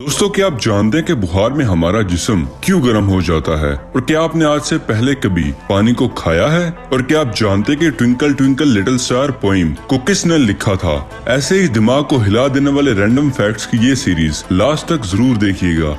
दोस्तों, क्या आप जानते हैं कि बुखार में हमारा जिस्म क्यों गर्म हो जाता है? और क्या आपने आज से पहले कभी पानी को खाया है? और क्या आप जानते हैं कि twinkle twinkle little star poem को किसने लिखा था? ऐसे ही दिमाग को हिला देने वाले रैंडम फैक्ट्स की ये सीरीज लास्ट तक जरूर देखिएगा।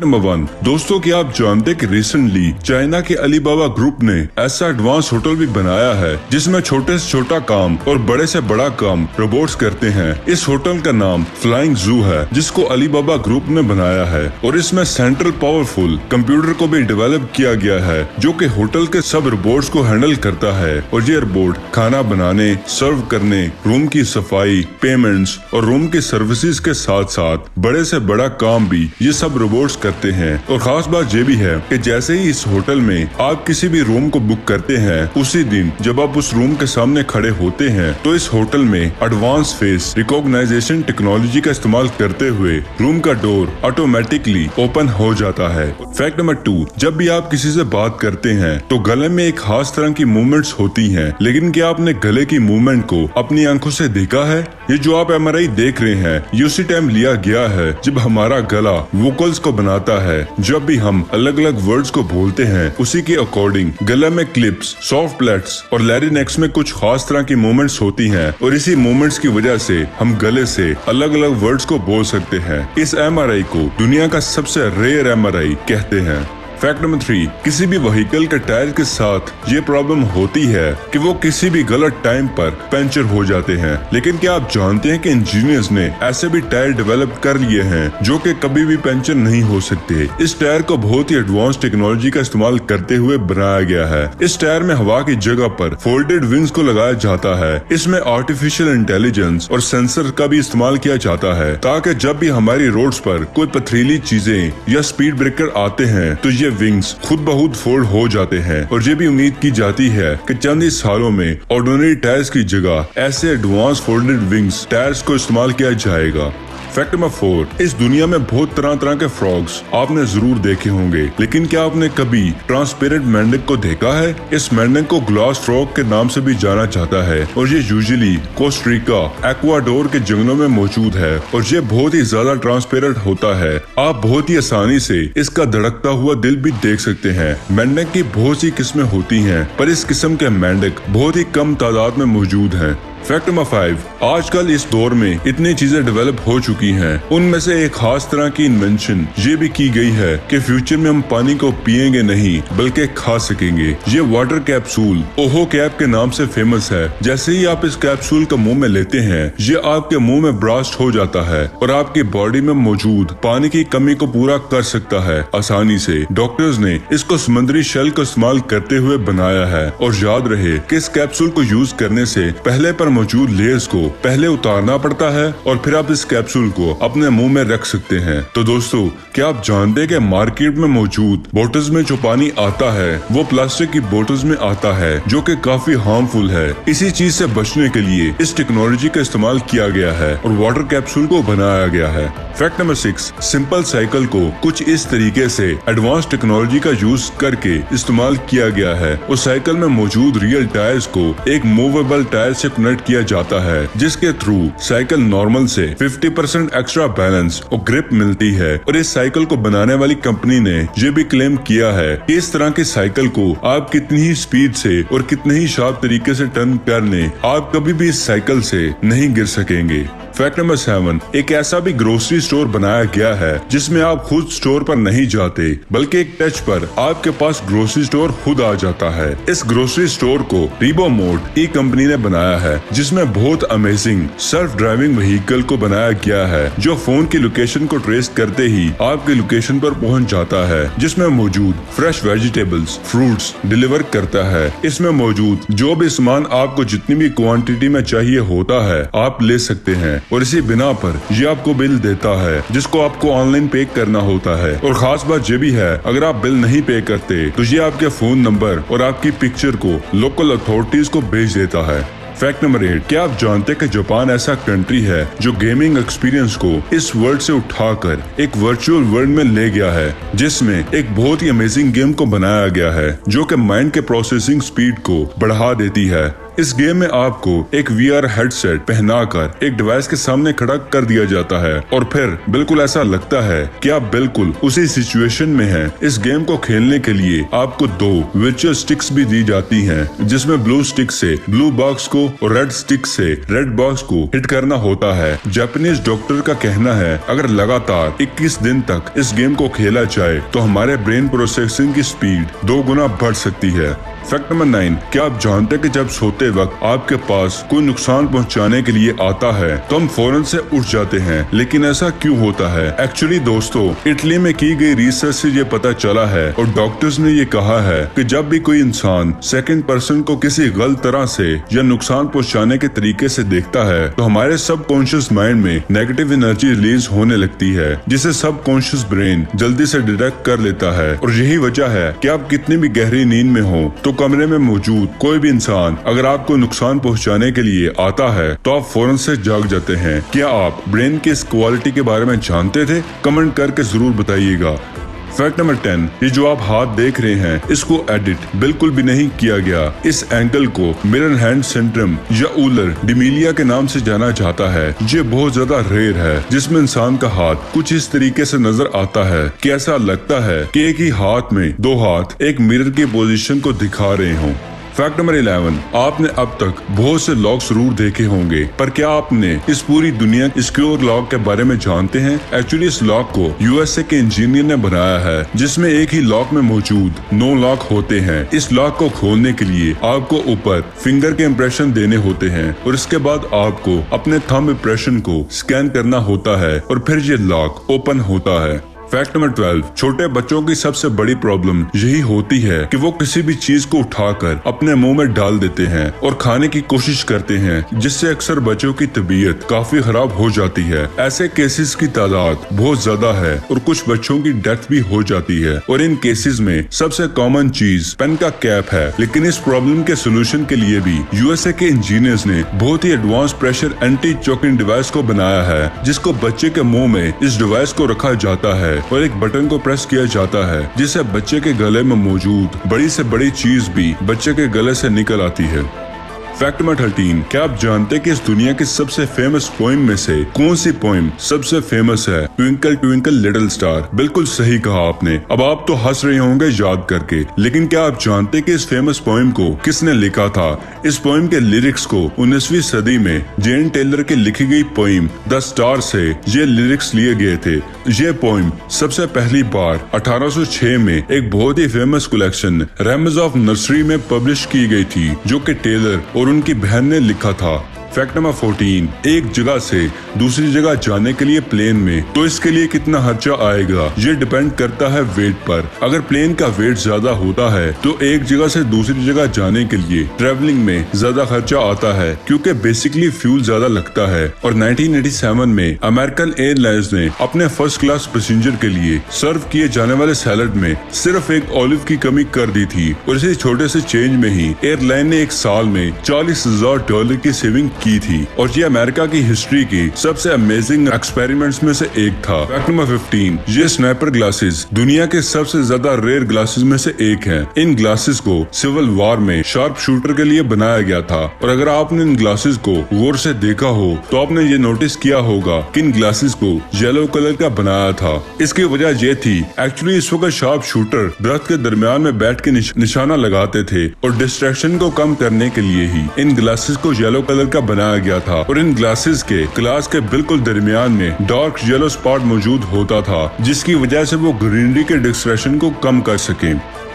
नंबर 1, दोस्तों क्या आप जानते हैं कि रिसेंटली चाइना के अलीबाबा ग्रुप ने ऐसा एडवांस होटल भी बनाया है जिसमें छोटे से छोटा काम और बड़े से बड़ा काम रोबोट्स करते हैं। इस होटल का नाम फ्लाइंग जू है, जिसको अलीबाबा ग्रुप ने बनाया है और इसमें सेंट्रल पावरफुल कंप्यूटर को भी डेवलप किया गया है जो कि होटल के सब रोबोट्स को हैंडल करता है। और ये रोबोट खाना बनाने, सर्व करने, रूम की सफाई, पेमेंट्स और रूम की सर्विसेज के साथ साथ बड़े से बड़ा काम भी ये सब रोबोट्स करते हैं। और खास बात ये भी है कि जैसे ही इस होटल में आप किसी भी रूम को बुक करते हैं, उसी दिन जब आप उस रूम के सामने खड़े होते हैं तो इस होटल में एडवांस फेस रिकॉग्नाइजेशन टेक्नोलॉजी का इस्तेमाल करते हुए रूम का डोर ऑटोमेटिकली ओपन हो जाता है। फैक्ट नंबर 2, जब भी आप किसी से बात करते हैं तो गले में एक खास तरह की मूवमेंट्स होती हैं, लेकिन क्या आपने गले की मूवमेंट को अपनी आंखों से देखा है? ये जो आप MRI देख रहे हैं ये उसी टाइम लिया गया है जब हमारा गला वोकल्स को बनाता है। जब भी हम अलग अलग वर्ड्स को बोलते हैं उसी के अकॉर्डिंग गले में क्लिप्स, सॉफ्ट प्लेट्स और लैरिनेक्स में कुछ खास तरह की मूवमेंट्स होती हैं और इसी मूवमेंट्स की वजह से हम गले से अलग अलग वर्ड्स को बोल सकते हैं। इस MRI को दुनिया का सबसे रेयर MRI कहते हैं। फैक्ट नंबर 3, किसी भी व्हीकल के टायर के साथ ये प्रॉब्लम होती है कि वो किसी भी गलत टाइम पर पंचर हो जाते हैं, लेकिन क्या आप जानते हैं कि इंजीनियर्स ने ऐसे भी टायर डेवलप कर लिए हैं जो कि कभी भी पंचर नहीं हो सकते। इस टायर को बहुत ही एडवांस टेक्नोलॉजी का इस्तेमाल करते हुए बनाया गया है। इस टायर में हवा की जगह पर फोल्डेड विंग्स को लगाया जाता है। इसमें आर्टिफिशियल इंटेलिजेंस और सेंसर का भी इस्तेमाल किया जाता है ताकि जब भी हमारी रोड्स पर कोई पथरीली चीजें या स्पीड ब्रेकर आते हैं तो ये विंग्स खुद बहुत फोल्ड हो जाते हैं। और ये भी उम्मीद की जाती है कि चंद ही सालों में ऑर्डिनरी टायर्स की जगह ऐसे एडवांस फोल्डेड विंग्स टायर्स को इस्तेमाल किया जाएगा। फैक्ट नंबर 4, इस दुनिया में बहुत तरह तरह के फ्रॉग्स आपने जरूर देखे होंगे, लेकिन क्या आपने कभी ट्रांसपेरेंट मेंढक को देखा है? इस मेंढक को ग्लास फ्रॉग के नाम से भी जाना जाता है और ये यूजुअली कोस्टारिका, एक्वाडोर के जंगलों में मौजूद है और ये बहुत ही ज्यादा ट्रांसपेरेंट होता है। आप बहुत ही आसानी से इसका धड़कता हुआ दिल भी देख सकते हैं। मेंढक की बहुत सी किस्में होती हैं, पर इस किस्म के मेंढक बहुत ही कम तादाद में मौजूद हैं। फैक्ट नंबर 5, आजकल इस दौर में इतनी चीजें डेवलप हो चुकी हैं, उनमें से एक खास तरह की इन्वेंशन ये भी की गई है कि फ्यूचर में हम पानी को पिएंगे नहीं बल्कि खा सकेंगे। ये वाटर कैप्सूल ओहो कैप के नाम से फेमस है। जैसे ही आप इस कैप्सूल को मुंह में लेते हैं ये आपके मुंह में ब्लास्ट हो जाता है और आपकी बॉडी में मौजूद पानी की कमी को पूरा कर सकता है आसानी से। डॉक्टर्स ने इसको समुद्री शेल को इस्तेमाल करते हुए बनाया है। और याद रहे कि इस कैप्सूल को यूज करने से पहले पर मौजूद लेयर्स को पहले उतारना पड़ता है और फिर आप इस कैप्सूल को अपने मुंह में रख सकते हैं। तो दोस्तों, क्या आप जानते हैं कि मार्केट में मौजूद बोटल्स में जो पानी आता है वो प्लास्टिक की बोटल्स में आता है जो कि काफी हार्मफुल है। इसी चीज से बचने के लिए इस टेक्नोलॉजी का इस्तेमाल किया गया है और वाटर कैप्सूल को बनाया गया है। फैक्ट नंबर 6, सिंपल साइकिल को कुछ इस तरीके से एडवांस टेक्नोलॉजी का यूज करके इस्तेमाल किया गया है। उस साइकिल में मौजूद रियल टायर्स को एक मूवेबल टायर से कनेक्ट किया जाता है, जिसके थ्रू साइकिल नॉर्मल से 50% एक्स्ट्रा बैलेंस और ग्रिप मिलती है। और इस साइकिल को बनाने वाली कंपनी ने ये भी क्लेम किया है कि इस तरह की साइकिल को आप कितनी ही स्पीड से और कितने ही शार्प तरीके से टर्न कर लें, आप कभी भी इस साइकिल से नहीं गिर सकेंगे। फैक्ट नंबर 7, एक ऐसा भी ग्रोसरी स्टोर बनाया गया है जिसमें आप खुद स्टोर पर नहीं जाते बल्कि एक टच पर आपके पास ग्रोसरी स्टोर खुद आ जाता है। इस ग्रोसरी स्टोर को रिबोमोट ई कंपनी ने बनाया है, जिसमें बहुत अमेजिंग सेल्फ ड्राइविंग व्हीकल को बनाया गया है जो फोन की लोकेशन को ट्रेस करते ही आपकी लोकेशन पर पहुंच जाता है, जिसमें मौजूद फ्रेश वेजिटेबल्स, फ्रूट्स डिलीवर करता है। इसमें मौजूद जो भी सामान आपको जितनी भी क्वांटिटी में चाहिए होता है आप ले सकते हैं और इसी बिना पर ये आपको बिल देता है जिसको आपको ऑनलाइन पे करना होता है। और खास बात ये भी है, अगर आप बिल नहीं पे करते तो ये आपके फोन नंबर और आपकी पिक्चर को लोकल अथॉरिटीज को भेज देता है। फैक्ट नंबर 8, क्या आप जानते हैं कि जापान ऐसा कंट्री है जो गेमिंग एक्सपीरियंस को इस वर्ल्ड से उठाकर एक वर्चुअल वर्ल्ड में ले गया है, जिसमें एक बहुत ही अमेजिंग गेम को बनाया गया है जो कि माइंड के प्रोसेसिंग स्पीड को बढ़ा देती है। इस गेम में आपको एक VR हेडसेट पहनाकर एक डिवाइस के सामने खड़ा कर दिया जाता है और फिर बिल्कुल ऐसा लगता है कि आप बिल्कुल उसी सिचुएशन में हैं। इस गेम को खेलने के लिए आपको 2 वर्चुअल स्टिक्स भी दी जाती हैं, जिसमें ब्लू स्टिक से ब्लू बॉक्स को और रेड स्टिक से रेड बॉक्स को हिट करना होता है। जापानीज डॉक्टर का कहना है अगर लगातार 21 दिन तक इस गेम को खेला जाए तो हमारे ब्रेन प्रोसेसिंग की स्पीड 2 गुना बढ़ सकती है। फैक्ट नंबर 9, क्या आप जानते हैं कि जब सोते वक्त आपके पास कोई नुकसान पहुंचाने के लिए आता है तो हम फौरन से उठ जाते हैं, लेकिन ऐसा क्यों होता है? एक्चुअली दोस्तों, इटली में की गई रिसर्च से ये पता चला है और डॉक्टर्स ने ये कहा है कि जब भी कोई इंसान सेकंड पर्सन को किसी गलत तरह से या नुकसान पहुंचाने के तरीके से देखता है तो हमारे सबकॉन्शियस माइंड में नेगेटिव एनर्जी रिलीज होने लगती है, जिसे सबकॉन्शियस ब्रेन जल्दी से डिटेक्ट कर लेता है। और यही वजह है कि आप कितनी भी गहरी नींद में हो तो कमरे में मौजूद कोई भी इंसान अगर आपको नुकसान पहुंचाने के लिए आता है तो आप फौरन से जाग जाते हैं। क्या आप ब्रेन की इस क्वालिटी के बारे में जानते थे? कमेंट करके जरूर बताइएगा। फैक्ट नंबर 10, ये जो आप हाथ देख रहे हैं इसको एडिट बिल्कुल भी नहीं किया गया। इस एंगल को मिरर हैंड सिंड्रोम या ऊलर डिमेलिया के नाम से जाना जाता है। ये बहुत ज्यादा रेयर है, जिसमें इंसान का हाथ कुछ इस तरीके से नजर आता है कि ऐसा लगता है कि एक ही हाथ में 2 हाथ एक मिरर की पोजीशन को दिखा रहे हों। फैक्ट नंबर 11, आपने अब तक बहुत से लॉक जरूर देखे होंगे, पर क्या आपने इस पूरी दुनिया सिक्योर लॉक के बारे में जानते हैं? एक्चुअली इस लॉक को USA के इंजीनियर ने बनाया है, जिसमें एक ही लॉक में मौजूद 9 लॉक होते हैं। इस लॉक को खोलने के लिए आपको ऊपर फिंगर के इम्प्रेशन देने होते हैं और इसके बाद आपको अपने थंब इम्प्रेशन को स्कैन करना होता है और फिर ये लॉक ओपन होता है। फैक्ट नंबर 12, छोटे बच्चों की सबसे बड़ी प्रॉब्लम यही होती है कि वो किसी भी चीज को उठाकर अपने मुंह में डाल देते हैं और खाने की कोशिश करते हैं, जिससे अक्सर बच्चों की तबीयत काफी खराब हो जाती है। ऐसे केसेस की तादाद बहुत ज्यादा है और कुछ बच्चों की डेथ भी हो जाती है। और इन केसेस में सबसे कॉमन चीज पेन का कैप है। लेकिन इस प्रॉब्लम के सोल्यूशन के लिए भी USA के इंजीनियर्स ने बहुत ही advance pressure anti choking device को बनाया है, जिसको बच्चे के मुंह में इस डिवाइस को रखा जाता है और एक बटन को प्रेस किया जाता है, जिससे बच्चे के गले में मौजूद बड़ी से बड़ी चीज भी बच्चे के गले से निकल आती है। फैक्ट नंबर 13, क्या आप जानते हैं कि इस दुनिया की सबसे फेमस पोइम में से कौन सी पोइम सबसे फेमस है? Twinkle twinkle little star. बिल्कुल सही कहा आपने। अब आप तो हंस रहे होंगे याद करके, लेकिन क्या आप जानते हैं कि इस फेमस पोइम को किसने लिखा था? इस पोइम के लिरिक्स को 19वीं सदी में जेन टेलर की लिखी गई पोइम द स्टार से ये लिरिक्स लिए गए थे। ये पोइम सबसे पहली बार 1806 में एक बहुत ही famous collection rhymes of nursery में पब्लिश की गई थी, जो कि टेलर और उनकी बहन ने लिखा था। फैक्ट नंबर 14, एक जगह से दूसरी जगह जाने के लिए प्लेन में तो इसके लिए कितना खर्चा आएगा? ये डिपेंड करता है वेट पर। अगर प्लेन का वेट ज्यादा होता है तो एक जगह से दूसरी जगह जाने के लिए ट्रेवलिंग में ज्यादा खर्चा आता है, क्योंकि बेसिकली फ्यूल ज्यादा लगता है। और 1987 में अमेरिकन एयरलाइंस ने अपने फर्स्ट क्लास पैसेंजर के लिए सर्व किए जाने वाले सैलड में सिर्फ एक ऑलिव की कमी कर दी थी। और इसी छोटे से चेंज में ही एयरलाइन ने एक साल में $40,000 की सेविंग की थी। और ये अमेरिका की हिस्ट्री की सबसे अमेजिंग एक्सपेरिमेंट्स में से एक था। फैक्ट नंबर 15, ये स्नाइपर ग्लासेस दुनिया के सबसे ज्यादा रेयर ग्लासेस में से एक हैं। इन ग्लासेस को सिविल वॉर में शार्प शूटर के लिए बनाया गया था। और अगर आपने इन ग्लासेस को गौर से देखा हो तो आपने ये नोटिस किया होगा कि इन ग्लासेस को येलो कलर का बनाया था। इसकी वजह ये थी, एक्चुअली इस वक्त शार्प शूटर दरख्त के दरमियान में बैठ के निशाना लगाते थे और डिस्ट्रैक्शन को कम करने के लिए ही इन ग्लासेस को येलो कलर का बनाया गया था। और इन ग्लासेस के ग्लास के बिल्कुल दरमियान में डार्क येलो स्पॉट मौजूद होता था, जिसकी वजह से वो ग्रीनरी के डिस्ट्रैक्शन को कम कर सके।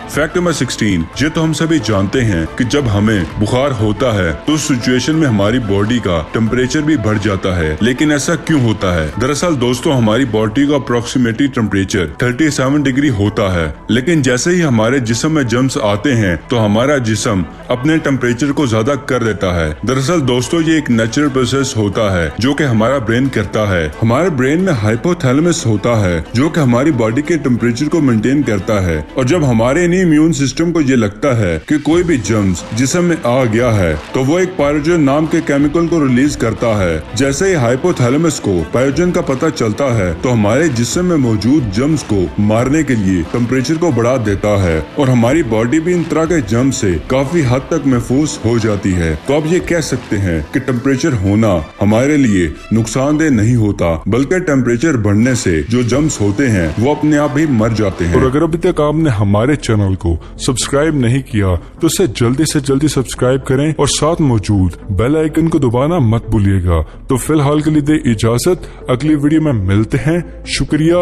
फैक्ट नंबर 16, ये तो हम सभी जानते हैं कि जब हमें बुखार होता है तो उस सिचुएशन में हमारी बॉडी का टेम्परेचर भी बढ़ जाता है। लेकिन ऐसा क्यों होता है? दरअसल दोस्तों, हमारी बॉडी का अप्रोक्सीमेटली टेम्परेचर 37 डिग्री होता है, लेकिन जैसे ही हमारे जिस्म में जर्म्स आते हैं तो हमारा जिस्म अपने टेम्परेचर को ज्यादा कर देता है। दरअसल दोस्तों, ये एक नेचुरल प्रोसेस होता है जो कि हमारा ब्रेन करता है। हमारे ब्रेन में हाइपोथैलेमस होता है जो कि हमारी बॉडी के टेम्परेचर को मेंटेन करता है। और जब हमारे यानी इम्यून सिस्टम को ये लगता है कि कोई भी जर्म्स जिस्म में आ गया है तो वो एक पायरोजन नाम के केमिकल को रिलीज करता है। जैसे ही हाइपोथैलेमस को पायरोजन का पता चलता है तो हमारे जिस्म में मौजूद जर्म्स को मारने के लिए टेम्परेचर को बढ़ा देता है और हमारी बॉडी भी इन तरह के जर्म से काफी हद तक महफूज हो जाती है। तो आप ये कह सकते हैं कि टेम्परेचर होना हमारे लिए नुकसानदेह नहीं होता, बल्कि टेम्परेचर बढ़ने से जो जर्म्स होते हैं वो अपने आप ही मर जाते हैं। और अगर अभी तक आपने हमारे चैनल को सब्सक्राइब नहीं किया तो इसे जल्दी से जल्दी सब्सक्राइब करें और साथ मौजूद बेल आइकन को दबाना मत भूलिएगा। तो फिलहाल के लिए दे इजाजत, अगली वीडियो में मिलते हैं। शुक्रिया।